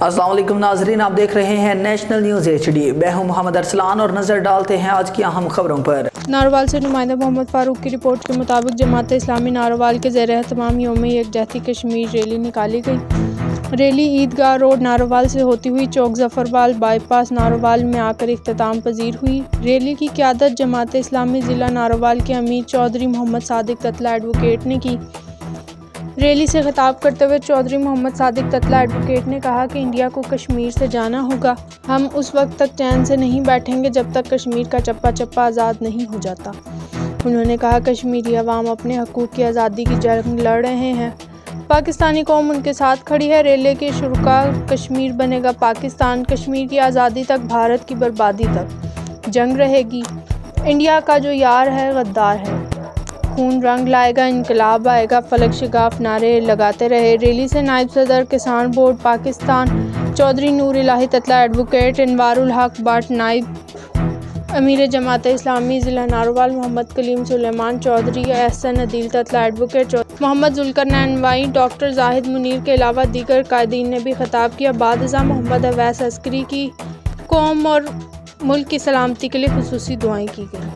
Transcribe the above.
السلام علیکم ناظرین، آپ دیکھ رہے ہیں نیشنل نیوز HD۔ میں ہوں محمد ارسلان اور نظر ڈالتے ہیں آج کی اہم خبروں پر۔ ناروال سے نمائندہ محمد فاروق کی رپورٹ کے مطابق جماعت اسلامی ناروال کے زیر اہتمام یوم یکجہتی کشمیر ریلی نکالی گئی۔ ریلی عیدگاہ روڈ ناروال سے ہوتی ہوئی چوک ظفربال بائی پاس ناروال میں آ کر اختتام پذیر ہوئی۔ ریلی کی قیادت جماعت اسلامی ضلع ناروال کے امیر چودھری محمد صادق تتلہ ایڈوکیٹ نے کی۔ ریلی سے خطاب کرتے ہوئے چودھری محمد صادق تتلہ ایڈوکیٹ نے کہا کہ انڈیا کو کشمیر سے جانا ہوگا۔ ہم اس وقت تک چین سے نہیں بیٹھیں گے جب تک کشمیر کا چپا چپا آزاد نہیں ہو جاتا۔ انہوں نے کہا کشمیری عوام اپنے حقوق کی آزادی کی جنگ لڑ رہے ہیں، پاکستانی قوم ان کے ساتھ کھڑی ہے۔ ریلی کے شرکاء کشمیر بنے گا پاکستان، کشمیر کی آزادی تک، بھارت کی بربادی تک جنگ رہے گی۔ انڈیا کا جو یار ہے غدار ہے، خون رنگ لائے گا، انقلاب آئے گا، فلک شگاف نعرے لگاتے رہے۔ ریلی سے نائب صدر کسان بورڈ پاکستان چودھری نور الہی Tatla advocate Anwar ul Haq but, نائب امیر جماعت اسلامی ضلع ناروال محمد کلیم سلیمان چودھری، احسن عدیل تتلہ ایڈوکیٹ محمد ذوالقرنین وائی، ڈاکٹر زاہد منیر کے علاوہ دیگر قائدین نے بھی خطاب کیا۔ بعد ازاں محمد اویس عسکری کی قوم اور ملک کی سلامتی کے لیے خصوصی دعائیں کی گئیں۔